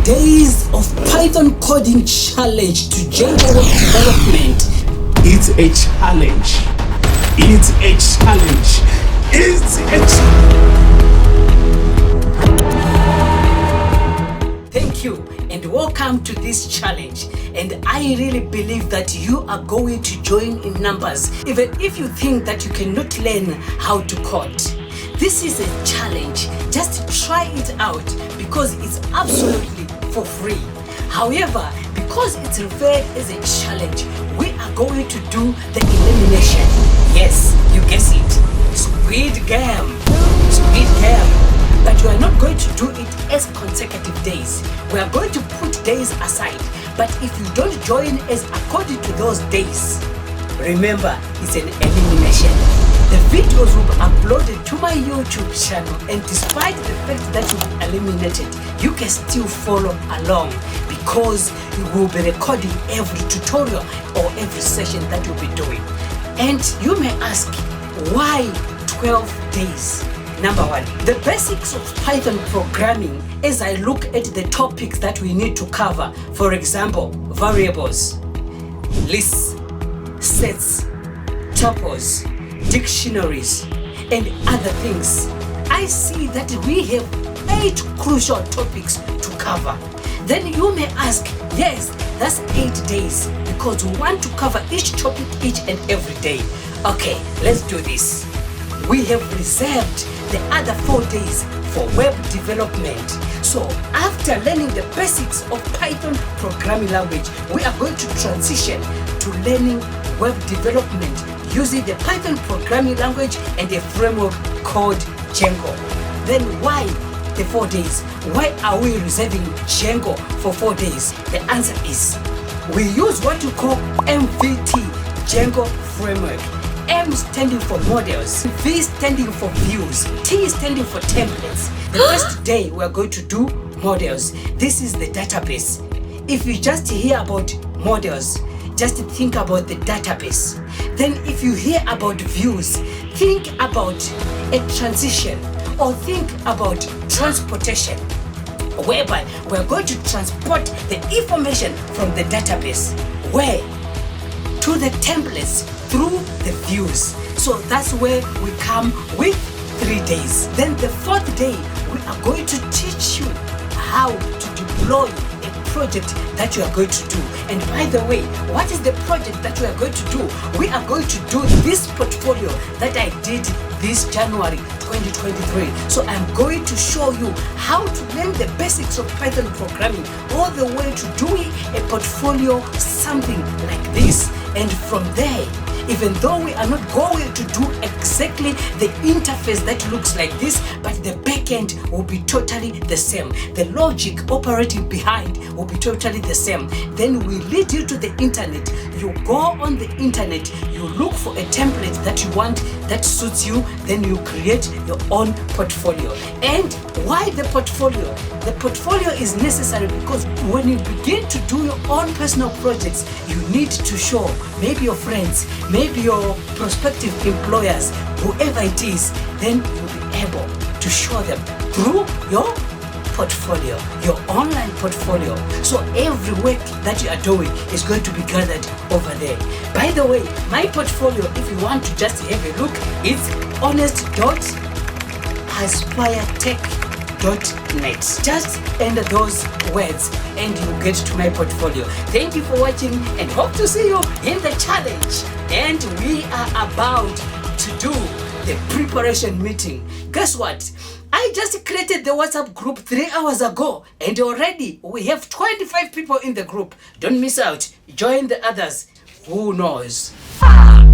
days of Python coding challenge to Django web development. It's a challenge. It's a challenge. It's a challenge. Thank you and welcome to this challenge. And I really believe that you are going to join in numbers, even if you think that you cannot learn how to code. This is a challenge. Just try it out because it's absolutely for free. However, because it's referred as a challenge, we are going to do the elimination. Yes, you guess it. Squid Game. Squid Game. But we are not going to do it as consecutive days. We are going to put days aside. But if you don't join us according to those days, remember, it's an elimination. The videos will be uploaded to my YouTube channel, and despite the fact that you'll be eliminated, you can still follow along because we will be recording every tutorial or every session that you'll be doing. And you may ask, why 12 days? Number one, the basics of Python programming as I look at the topics that we need to cover. For example, variables, lists, sets, tuples, dictionaries, and other things. I see that we have 8 crucial topics to cover. Then you may ask, yes, that's 8 days because we want to cover each topic each and every day. Okay, let's do this. We have reserved the other 4 days for web development. So after learning the basics of Python programming language, we are going to transition to learning web development using the Python programming language and a framework called Django. Then why the 4 days? Why are we reserving Django for 4 days? The answer is we use what we call MVT, Django framework. M standing for models, V standing for views, T standing for templates. The first day we are going to do models. This is the database. If you just hear about models, just think about the database. Then if you hear about views, think about a transition or think about transportation, whereby we're going to transport the information from the database where to the templates through the views. So that's where we come with 3 days. Then the 4th day, we are going to teach you how to deploy a project that you are going to do. And by the way, what is the project that we are going to do? We are going to do this portfolio that I did this January 2023. So I'm going to show you how to learn the basics of Python programming all the way to doing a portfolio, something like this. And from there, even though we are not going to do exactly the interface that looks like this, but the backend will be totally the same. The logic operating behind will be totally the same. Then we lead you to the internet. You go on the internet, you look for a template that you want that suits you, then you create your own portfolio. And why the portfolio? The portfolio is necessary because when you begin to do your own personal projects, you need to show maybe your friends, maybe your prospective employers, whoever it is, then you'll be able to show them through your portfolio, your online portfolio. So every work that you are doing is going to be gathered over there. By the way, my portfolio, if you want to just have a look, it's honest.aspiretech.net. Just enter those words and you get to my portfolio. Thank you for watching and hope to see you in the challenge. And we are about to do the preparation meeting. Guess what? I just created the WhatsApp group 3 hours ago and already we have 25 people in the group. Don't miss out. Join the others. Who knows?